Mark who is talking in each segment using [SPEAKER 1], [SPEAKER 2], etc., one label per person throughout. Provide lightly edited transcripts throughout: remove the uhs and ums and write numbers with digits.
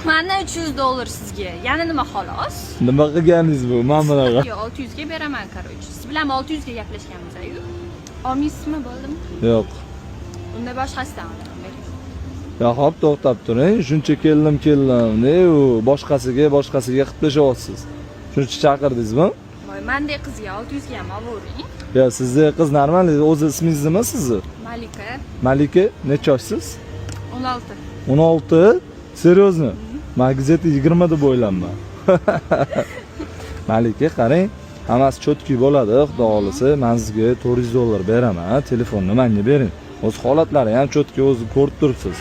[SPEAKER 1] Mana $300 sizga. Yana nima xolos?
[SPEAKER 2] Nima qilganingiz bu? Men bunaqa.
[SPEAKER 1] Yo, 600 ga beraman, короче. Siz bilan 600 ga gaplashganmiz-ku. Olmaysizmi, bo'ldimi?
[SPEAKER 2] Yo'q.
[SPEAKER 1] Unda boshqasidan olaman.
[SPEAKER 2] Ya hop to'xtab turing. Shuncha keldim. Ne u boshqasiga qilib tashyapsiz. Shuncha chaqirdingizmi?
[SPEAKER 1] Voy, mendek qizga 600 ga ham olavering.
[SPEAKER 2] Ya sizni qiz normal, o'zi ismingiz nima sizni?
[SPEAKER 1] Malika.
[SPEAKER 2] Malika, necha yoshsiz?
[SPEAKER 1] 16.
[SPEAKER 2] 16? Серьезно? Men gazeta 20 deb o'ylanman. Malika, qarang, hammasi cho'tki bo'ladi, xudo xolisa. Men sizga $400 beraman, telefonni menga bering. O'z holatlari ham cho'tki, o'zi ko'rib turibsiz.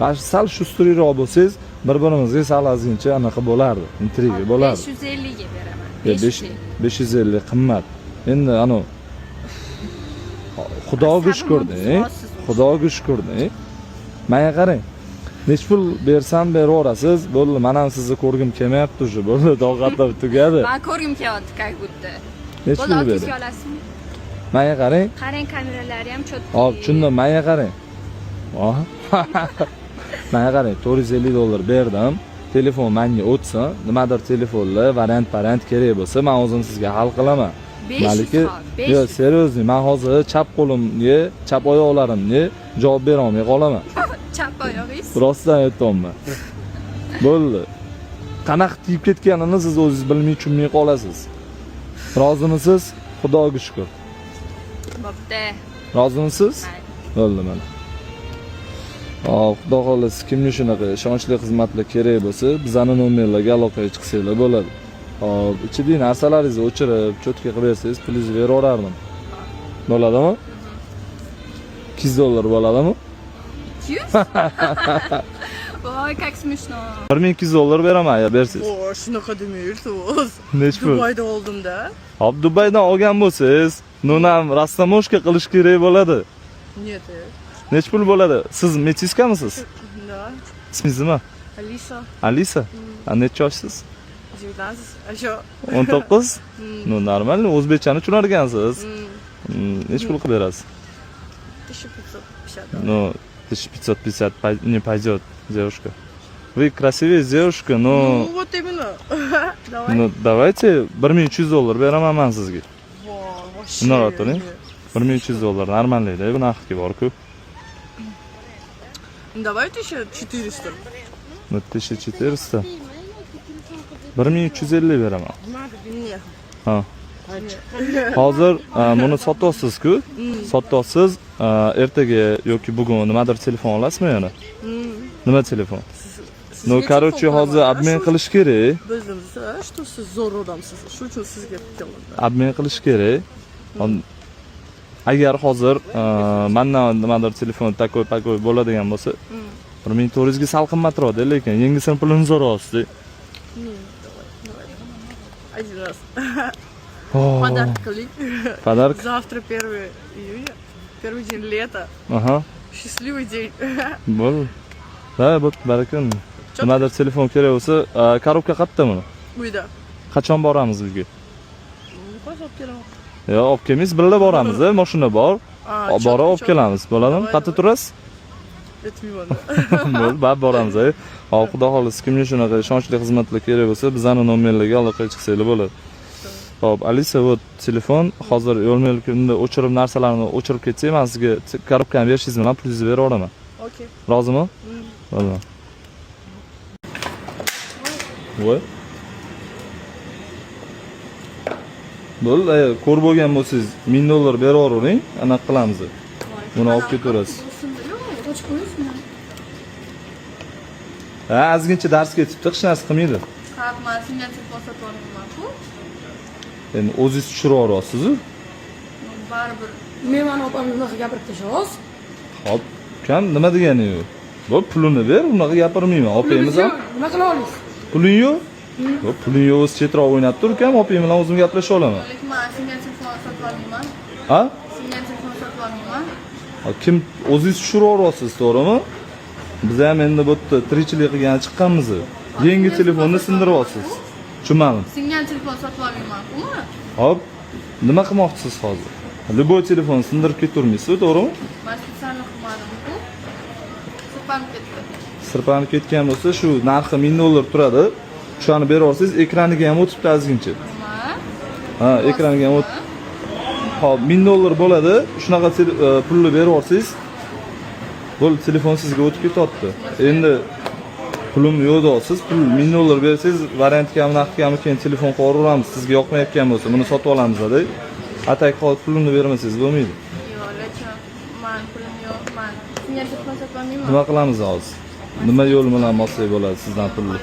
[SPEAKER 2] Bash sal shusturroq bo'lsangiz, bir-birimizga sal ozgincha anaqa bo'lardi, intriga bo'lardi.
[SPEAKER 1] 550 ga beraman.
[SPEAKER 2] 550 qimmat. Endi ano Xudoga shukr-deng. Xudoga shukr-deng. Menga qarang. Nech pul bersam beraverasiz. Bo'ldi, men ham sizni ko'rgim kelmayapti уже. Bo'ldi, toqatim tugadi.
[SPEAKER 1] Men ko'rgim kelyapti, как будто.
[SPEAKER 2] Nech pul
[SPEAKER 1] Bo'ldi,
[SPEAKER 2] bering?
[SPEAKER 1] olasizmi?
[SPEAKER 2] Menga qarang.
[SPEAKER 1] Qarang, kameralari ham cho'tki.
[SPEAKER 2] Hop, tushundim. Menga qarang. Menga qarang, $450 berdim. Telefon menga o'tsin. Nimadir telefonlar, variant kerak bo'lsa, men o'zim sizga hal qilaman. Malika, yo, seriously, men hozir chap qo'limga, chap oyoqlarimga javob bera olmay qolaman.
[SPEAKER 1] Chap oyog'ingiz?
[SPEAKER 2] Rostdan aytayapman. Bo'ldi. Qanaqa tiyib ketganini siz o'zingiz bilmay tushunmay qolasiz. Rozimisiz? Xudoga shukr.
[SPEAKER 1] Bo'pti.
[SPEAKER 2] Rozimisiz? Bo'ldi mana. Xudo xolisi kimga shunaqa ishonchli xizmatlar kerak bo'lsa, bizning nomerlarga aloqaga chiqsanglar bo'ladi. Hop, ichidagi narsalaringizni o'chirib, cho'tka qilib bersangiz, pulingizni beraverardim. Bo'ladimi? $200 bo'ladimi?
[SPEAKER 1] 200? Voy, как смешно.
[SPEAKER 2] $1200 beraman, ya bersiz.
[SPEAKER 3] O, shunaqa demaysiz.
[SPEAKER 2] Nech pul?
[SPEAKER 3] Dubayda oldim-da.
[SPEAKER 2] Hop, Dubaydan olgan bo'lsangiz, nunam rastamoshka qilish kerak bo'ladi.
[SPEAKER 3] Нет.
[SPEAKER 2] Nech pul bo'ladi? Siz metiskamisiniz?
[SPEAKER 3] Да.
[SPEAKER 2] Ismingiz nima?
[SPEAKER 3] Alisa.
[SPEAKER 2] Alisa? Necha yoshsiz?
[SPEAKER 3] 19. А что?
[SPEAKER 2] 19? Ну, normal, o'zbekchani tushunarkansiz. Nech pul qilib berasiz?
[SPEAKER 3] 1550.
[SPEAKER 2] Ну, 1550 не пойдет, девушка. Вы красивая девушка, но...
[SPEAKER 3] Ну, вот именно. Давай.
[SPEAKER 2] Ну, давайте $1300 beraman men sizga.
[SPEAKER 3] Вообще.
[SPEAKER 2] Nima turing? $1300 normallikda, bu narxga bor-ku.
[SPEAKER 3] Давай 1400.
[SPEAKER 2] Ну, 1400. 1350 beraman.
[SPEAKER 3] Нет.
[SPEAKER 2] Ha. Hozir buni sotyapsiz-ku? Sotyapsiz. Ertaga yoki bugun nimadir telefon olasizmi yana? Nima telefon? No, короче, hozir обмен qilish kerak.
[SPEAKER 3] Bildim, что siz zo'r odamsiz. Shu uchun sizga keldim.
[SPEAKER 2] Обмен qilish kerak. Agar hozir mendan nimadir telefon takoy bo'ladigan bo'lsa, 1400 ga sal qimmatroq-da, lekin yangisini pulini so'rayapsiz.
[SPEAKER 3] Один раз. Подарок qiling.
[SPEAKER 2] Подарок?
[SPEAKER 3] Завтра 1 июня. Первый день лета.
[SPEAKER 2] Aha.
[SPEAKER 3] Счастливый день.
[SPEAKER 2] Bo'ldi. Ha, bo'pti, barakalloh. Nimadir telefon kerak bo'lsa, korobka qayerda buni?
[SPEAKER 3] Uyda.
[SPEAKER 2] Qachon boramiz uyga?
[SPEAKER 3] Qo'yib olib kelaman.
[SPEAKER 2] Yo, olib kelmaysiz, birga boramiz, mashina bor. Borib olib kelamiz, bo'ladimi? Qayerda turasiz?
[SPEAKER 3] Aytmayman.
[SPEAKER 2] Bo'ldi, baribir boramiz. Hop, xudo xolisi kimga shunaqa ishonchli xizmatlar kerak bo'lsa, bizning nomerlarga aloqaga chiqsanglar bo'ladi. Hop, Alisa, bu telefon hozir yo'l-yo'lkunda o'chirib narsalarni o'chirib ketsak, men sizga korobkani berishingiz bilan pulingizni beraveraman.
[SPEAKER 3] Okey.
[SPEAKER 2] Rozimi? Bo'ldi. Voy. Bo'ldi, ko'rib bo'lgan bo'lsangiz $1000 beravering, anaqa qilamiz. Buni olib ketaverasiz. Ha, ozgincha dars ketibdi, hech narsa qilmaydi.
[SPEAKER 1] Qap, men senga telefon sotib olmayman-ku.
[SPEAKER 2] Endi o'zingiz tushiraverasiz-ku.
[SPEAKER 1] Baribir.
[SPEAKER 4] Men mana opamga unaqa gapirib tashlasiz.
[SPEAKER 2] Hop, ukam nima degani u? Bo'p, pulini ber, unaqa gapirmayman. Opamiz ham.
[SPEAKER 4] Nima qila olasiz?
[SPEAKER 2] Puling yo'q? Bo'p, puling yo'q, o'z chetroq o'ynab tur, ukam, opam bilan o'zim gaplasha olaman.
[SPEAKER 1] Lekin men senga telefon sotib olmayman.
[SPEAKER 2] Ha?
[SPEAKER 1] Senga telefon sotib olmayman.
[SPEAKER 2] Kim o'zingiz tushiraverasiz, to'g'rimi? Biz ham endi bu yerda tirikchilik qilgan chiqqanmiz. Yangi telefonni sindiryapsiz. Tushunmadim.
[SPEAKER 1] Senga telefon sotib olmayman-ku.
[SPEAKER 2] Hop, nima qilmoqchisiz hozir? Любой telefon sindirib ketavermaysiz, to'g'rimi?
[SPEAKER 1] Men spesialni qilmadim-ku. Sotib ketdi.
[SPEAKER 2] sirpanib ketgan bo'lsa, shu narxi 1000 dollar turadi. Shuni berib olsangiz, ekraniga ham o'tibdi azgincha.
[SPEAKER 1] Nima?
[SPEAKER 2] Ha, ekraniga ham o'tib. Hop, 1000 dollar bo'ladi. Shunaqa pulni berib olsangiz, bo'ldi, telefon sizga o'tib ketyapti. Endi pulim yo'qda, siz pul 1000 dollar bersangiz, variantgami, naqdgami keyin telefon qo'yib sizga yoqmayotgan bo'lsa, buni sotib olamiz dedi. Atak qolib pulni bermasangiz bo'lmaydi.
[SPEAKER 1] Yo'q, lekin men pulim yo'q. Men sizga telefon sotib olmayman.
[SPEAKER 2] Nima qilamiz hozir? Nima yo'l bilan olsak bo'ladi sizdan pulni?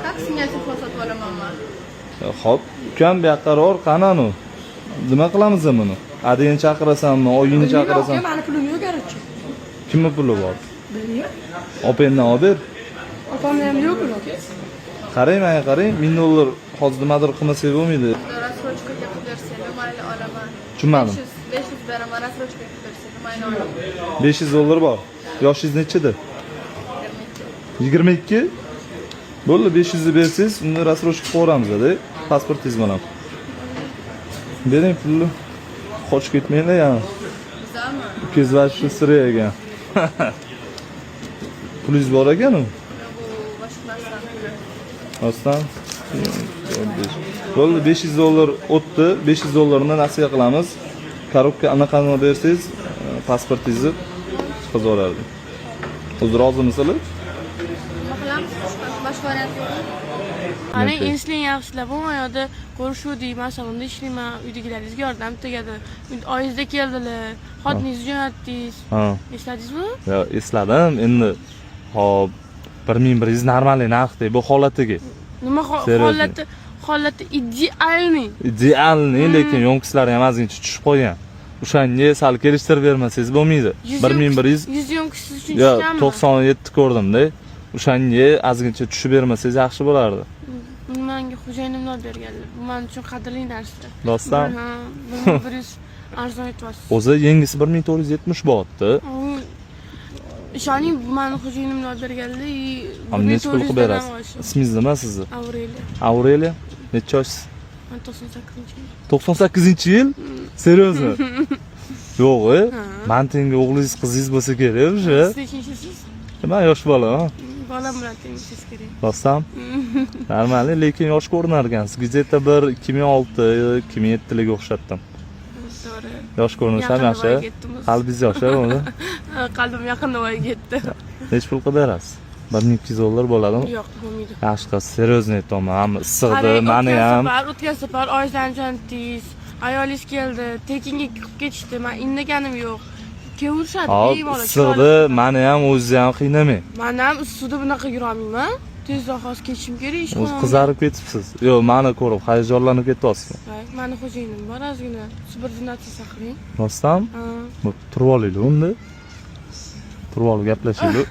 [SPEAKER 1] Как sizga telefon sotib olaman men?
[SPEAKER 2] Hop, ukam bu yoqqa yor, qananu. Nima qilamiz buni? Adin chaqirasanmi, oyingni chaqirasanmi?
[SPEAKER 4] Mani pulim yo'q garchi.
[SPEAKER 2] Kimning puli bor?
[SPEAKER 4] Bilmayman.
[SPEAKER 2] Opangdan olib ber.
[SPEAKER 4] Opamda ham yo'q pul.
[SPEAKER 2] Qarang, menga qarang, 1000 dollar hozir nimadir qilmasak bo'lmaydi.
[SPEAKER 1] Rassrochkaga qilib bersangiz, mayli olaman.
[SPEAKER 2] Tushunmadim.
[SPEAKER 1] 500 beraman, rassrochkaga qilib bersangiz, mayli olaman.
[SPEAKER 2] 500 dollar bor. Yoshingiz nechida? 22. Bo'ldi, 500 ni bersangiz, uni rassrochka qo'yamiz dedi. Pasportingiz bilan. Bering pulni. Qochib ketmanglar yana.
[SPEAKER 1] Bizami?
[SPEAKER 2] Ukangiz va shu sira ekan. Pulingiz bor ekan-ku.
[SPEAKER 1] Bu boshqa narsadan puli.
[SPEAKER 2] Rostdan. Bo'ldi, 500 dollar o'tdi. 500 dollarni nasiya qilamiz. Korobka anaqani bersangiz, pasportingizni chiqarib olardim. Hozir rozimisizlar?
[SPEAKER 1] Nima qilamiz? Boshqa variant yo'qmi?
[SPEAKER 3] Ana eslang yaxshilab, bu yoqda ko'rishuvdik, masalanda ishlayman, uydagilaringizga yordam tegadi. Oyingizda keldilar, xotiningizni jo'natdingiz.
[SPEAKER 2] Ha.
[SPEAKER 3] Esladingizmi?
[SPEAKER 2] Yo, esladim. Endi hop 1100 normal narxda bu holatiga.
[SPEAKER 3] Nima holati idealniy.
[SPEAKER 2] Idealniy, lekin yo'nqislari ham ozgincha tushib qolgan. O'shanga sal kelishtirib bermasangiz bo'lmaydi. 1100
[SPEAKER 3] 100 yo'nqisiz uchun
[SPEAKER 2] yo
[SPEAKER 3] tushganmi?
[SPEAKER 2] 97 ko'rdim-da. O'shanga ozgincha tushib bermasangiz yaxshi bo'lardi.
[SPEAKER 3] Menga xo'jayinim olib berganlar. Bu men uchun qadrli narsa.
[SPEAKER 2] Rostdan?
[SPEAKER 3] Ha, 1100 arzon aytyapsiz.
[SPEAKER 2] O'zi yengisi 1470 bo'lyapti.
[SPEAKER 3] Ishoning, meni xo'jayinim olib berganlar.
[SPEAKER 2] Ham necha pul qilib berasiz? Ismingiz nima sizni?
[SPEAKER 3] Avreliya.
[SPEAKER 2] Avreliya? Necha yoshsiz?
[SPEAKER 3] Men 98-yil.
[SPEAKER 2] 98-yil? Seriozmi? Yo'q, men tengi o'g'lingiz, qizingiz bo'lsa kerak o'sha.
[SPEAKER 3] Siz nechinchisiz?
[SPEAKER 2] Men yosh bola, ha.
[SPEAKER 3] Bolam bilan tengishingiz kerak.
[SPEAKER 2] Rostdan? Normal, lekin yosh ko'rinar ekansiz. Gazeta 1 2006, 2007 o'xshatdim.
[SPEAKER 3] To'g'ri.
[SPEAKER 2] Yosh ko'rinish ham yaxshi. Qalbingiz yosh, unda.
[SPEAKER 3] Qalbim yaqinda voyaga yetdi.
[SPEAKER 2] Necha pul qilib berasiz? 1200 dollar bo'ladimi?
[SPEAKER 3] Yo'q, bo'lmaydi.
[SPEAKER 2] Yaxshi qiz, seryozni aytaman. Hamma issiqdi, meni ham.
[SPEAKER 3] O'tgan safar oyizdan jo'natdingiz. Ayolingiz keldi, tekinga qilib ketishdi. Men indaganim yo'q. Kevrishadi, bemalol.
[SPEAKER 2] Issiqdi, meni ham o'zingiz ham qiynamang.
[SPEAKER 3] Men ham issiqda bunaqa yura olmayman. Tezroq hozir ketishim kerak ishga.
[SPEAKER 2] O'zi qizarib ketibsiz. Yo'q, meni ko'rib hayajonlanib ketyapsizmi?
[SPEAKER 3] Meni xo'jayinim bor, ozgina subordinatsiya saqlang.
[SPEAKER 2] Rostdan?
[SPEAKER 3] Ha.
[SPEAKER 2] Turib olaylik unda. Turib olib gaplashaylik.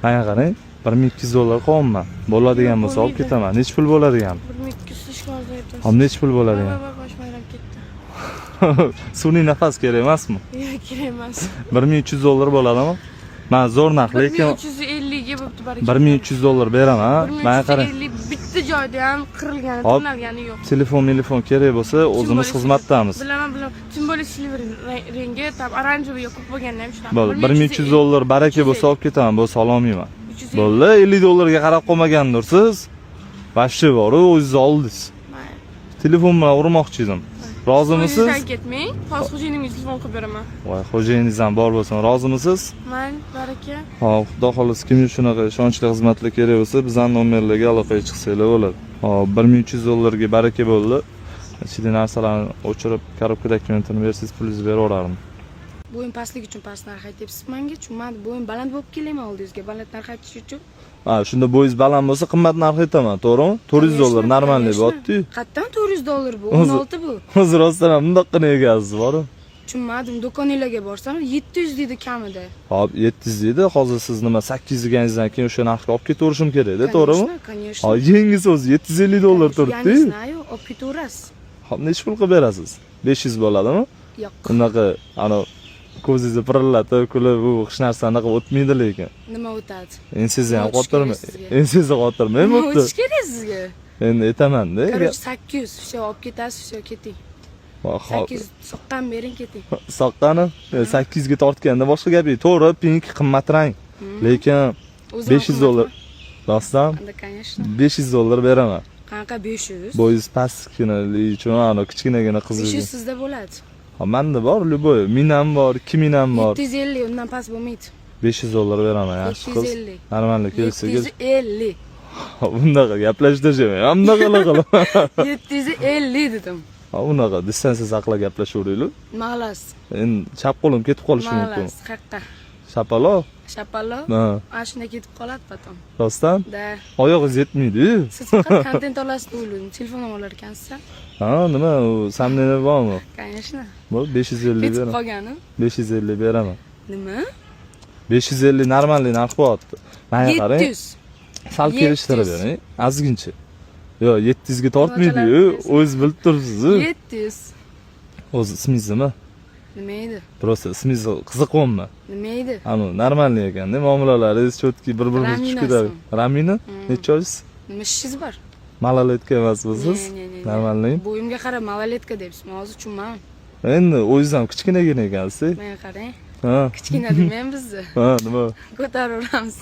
[SPEAKER 2] Menga qarang, 1200 dollar qo'yaman. Bo'ladigan bo'lsa olib ketaman. Necha pul bo'ladigan?
[SPEAKER 3] 1200 ishga hozir aytasiz.
[SPEAKER 2] Ham necha pul bo'ladigan?
[SPEAKER 3] Bosh bayram ketdi.
[SPEAKER 2] Sun'iy nafas kerak emasmi?
[SPEAKER 3] Yo'q, kerak emas.
[SPEAKER 2] 1300 dollar bo'ladimi? Men zo'r narx, lekin
[SPEAKER 3] 1350 ga bo'pti baraka.
[SPEAKER 2] 1300 dollar beraman. Menga qarang.
[SPEAKER 3] 1350 bitta joyda ham qirilgani,
[SPEAKER 2] Hop.
[SPEAKER 3] tonalgani yo'q.
[SPEAKER 2] Telefon kerak bo'lsa, o'zimiz xizmatdamiz.
[SPEAKER 3] Bilaman. Tим более silver rengi, tam oranjoviy yo'q bo'lganda ham shunaqa.
[SPEAKER 2] Bo'ldi, 1300 dollar baraka bo'lsa olib ketaman, bo'lsa olmayman. Bo'ldi, 50 dollarga qarab qolmagandirsiz. Vashchi bor-ku, o'zingiz oldingiz. Telefon bilan urmoqchi edim. Rozimisiz?
[SPEAKER 3] O'zingizdan ketmang. Hozir xo'jayinimga telefon qilib beraman.
[SPEAKER 2] Voy, xo'jayiningiz ham bor bo'lsin. Rozimisiz?
[SPEAKER 3] Men, baraka.
[SPEAKER 2] Hop, xudo xohlasa kimga shunaqa ishonchli xizmatlar kerak bo'lsa, bizning nomerlarga aloqaga chiqsanglar bo'ladi. Hop, 1300 dollarga baraka bo'ldi. Ichidagi narsalarni o'chirib, korobkadagi dokumentini bersangiz, pulingizni berib yuborardim.
[SPEAKER 5] Bo'yin pastligi uchun past narx aytyapsiz menga, chunki bo'yin baland bo'lib kelayman oldingizga, baland narx aytish uchun.
[SPEAKER 2] Ha, shunda bo'yingiz baland bo'lsa, qimmat narx aytaman, to'g'rimi? 400 dollar normalniy bo'pti.
[SPEAKER 5] Qatdan 400 dollar bu? 16 bu.
[SPEAKER 2] Hozir rostdan ham bundoqqina egasiz, bor-ku.
[SPEAKER 5] Tushunmadim, do'konlarga borsam 700 deydi kamida.
[SPEAKER 2] Hop, 700 deydi. Hozir siz nima 800 deganingizdan keyin o'sha narxga olib ketaverishim kerak-da, to'g'rimi?
[SPEAKER 5] Конечно.
[SPEAKER 2] Ha, yengisi o'zi 750 dollar turibdi.
[SPEAKER 5] Я не знаю, olib ketaverasiz.
[SPEAKER 2] Hop, necha pul qilib berasiz? 500 bo'ladimi?
[SPEAKER 5] Yo'q.
[SPEAKER 2] Bunaqa, ana ko'zingizni pirillatib, kulib, bu hech narsani qilib o'tmaydi lekin.
[SPEAKER 5] Nima o'tadi?
[SPEAKER 2] Ensizni ham qotirmay. Ensizni qotirmay bo'pti.
[SPEAKER 5] O'tish kerak sizga.
[SPEAKER 2] Endi aytaman-da.
[SPEAKER 5] Короче, 800, все olib ketasiz, все keting. 800 soqqan bering keting.
[SPEAKER 2] Soqqani 800 ga tortganda boshqa gap yo'q. To'g'ri, pink qimmat rang. Lekin
[SPEAKER 5] O'zim
[SPEAKER 2] 500 dollar. Rostdan
[SPEAKER 5] Da, конечно.
[SPEAKER 2] 500 dollar beraman.
[SPEAKER 5] Qanaqa 500?
[SPEAKER 2] Bo'yingiz pastgina uchun ana kichkinagina
[SPEAKER 5] 500
[SPEAKER 2] qizga.
[SPEAKER 5] sizda bo'ladi.
[SPEAKER 2] Ha, menda bor, любой. 1000 ham bor, 2000 ham bor.
[SPEAKER 5] 750 undan past bo'lmaydi.
[SPEAKER 2] 500 dollar beraman, yaxshi qiz.
[SPEAKER 5] 750.
[SPEAKER 2] Normalniy kelsangiz.
[SPEAKER 5] 750.
[SPEAKER 2] Bunaqa gaplashtirmayman. Hamma qilaman.
[SPEAKER 5] 750 dedim.
[SPEAKER 2] Ha, unaqa distansiya saqlab gaplashaveringlar.
[SPEAKER 5] Mag'las.
[SPEAKER 2] Endi chap qo'lim ketib qolishi mumkin.
[SPEAKER 5] Mag'las. Haqqa.
[SPEAKER 2] Shapalo?
[SPEAKER 5] Shapalo.
[SPEAKER 2] Ha,
[SPEAKER 5] Ana shunda ketib qoladi potom.
[SPEAKER 2] rostdan?
[SPEAKER 5] Da.
[SPEAKER 2] Oyog'ingiz yetmaydi.
[SPEAKER 5] Siz faqat kontent olasiz deb o'yladim. Telefon olar ekansiz.
[SPEAKER 2] Ha, nima, u samleniya bormi?
[SPEAKER 5] Конечно.
[SPEAKER 2] Bo'l, 550
[SPEAKER 5] Ketib
[SPEAKER 2] beraman.
[SPEAKER 5] qolgani.
[SPEAKER 2] 550 beraman.
[SPEAKER 5] Nima?
[SPEAKER 2] 550 normalniy narx bo'lyapti. Menga qarang.
[SPEAKER 5] 700.
[SPEAKER 2] Sal
[SPEAKER 5] 700.
[SPEAKER 2] kelishtirib bering. Ozgincha. Yo, 700 ga tortmaydi-yu. O'zingiz bilib turibsiz-ku.
[SPEAKER 5] 700.
[SPEAKER 2] O'zi ismingiz nima?
[SPEAKER 5] Nima edi?
[SPEAKER 2] Просто ismingiz qiziqyapmi?
[SPEAKER 5] Nima edi?
[SPEAKER 2] Ano, normalniy ekan-da, muomalalaringiz chotki, bir-birimizni
[SPEAKER 5] Ramina
[SPEAKER 2] tushunadi.
[SPEAKER 5] ismi.
[SPEAKER 2] Ramina? Necha yoshsiz?
[SPEAKER 5] Nima ishingiz bor?
[SPEAKER 2] Malaletka emasmisiz siz?
[SPEAKER 5] Ne.
[SPEAKER 2] Normalniy.
[SPEAKER 5] Bo'yimga qarab malaletka deyapsiz. Men hozir tushunmadim.
[SPEAKER 2] Endi o'zingiz ham kichkinagina ekansiz.
[SPEAKER 5] Menga qarang.
[SPEAKER 2] Ha.
[SPEAKER 5] Kichkina demayman bizni.
[SPEAKER 2] Ha, nima?
[SPEAKER 5] Ko'taraveramiz.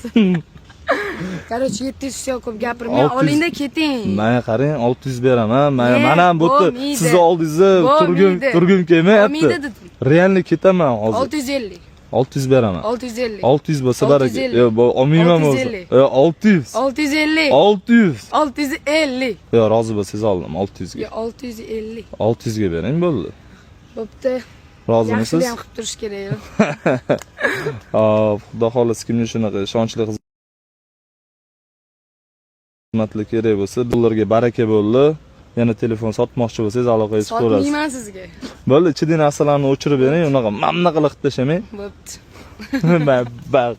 [SPEAKER 5] Короче, 700 yo'q ko'p gapirmang.
[SPEAKER 2] 600.
[SPEAKER 5] Olingda keting.
[SPEAKER 2] Menga qarang, 600 beraman. Mana ham bu
[SPEAKER 5] bo'lmaydi.
[SPEAKER 2] sizni oldingizda
[SPEAKER 5] Bo'lmaydi.
[SPEAKER 2] turgim kelmayapti.
[SPEAKER 5] Olmaydi dedim.
[SPEAKER 2] Realni ketaman hozir.
[SPEAKER 5] 650.
[SPEAKER 2] 600 beraman.
[SPEAKER 5] 650.
[SPEAKER 2] 600 bo'lsa baraka.
[SPEAKER 5] 650.
[SPEAKER 2] Yo, olmayman o'zi.
[SPEAKER 5] 650.
[SPEAKER 2] 600.
[SPEAKER 5] 650.
[SPEAKER 2] 600.
[SPEAKER 5] 650.
[SPEAKER 2] Yo, rozi bo'lsangiz oldim 600
[SPEAKER 5] Yo,
[SPEAKER 2] ga.
[SPEAKER 5] 650.
[SPEAKER 2] 600 ga bering bo'ldi.
[SPEAKER 5] Bo'pti.
[SPEAKER 2] Rozimisiz?
[SPEAKER 5] Yaxshi ham qilib turish kerak.
[SPEAKER 2] Hop, xudo xolasa kimga shunaqa ishonchli xizmatlar kerak bo'lsa, dollarga baraka bo'ldi. Yana telefon sotmoqchi bo'lsangiz aloqaga chiqib ko'rasiz.
[SPEAKER 5] Sotmayman sizga.
[SPEAKER 2] Bo'ldi, ichidagi narsalarni o'chirib bering, unaqa mamna qilib tashlamang.
[SPEAKER 5] Bo'pti.
[SPEAKER 2] Bak.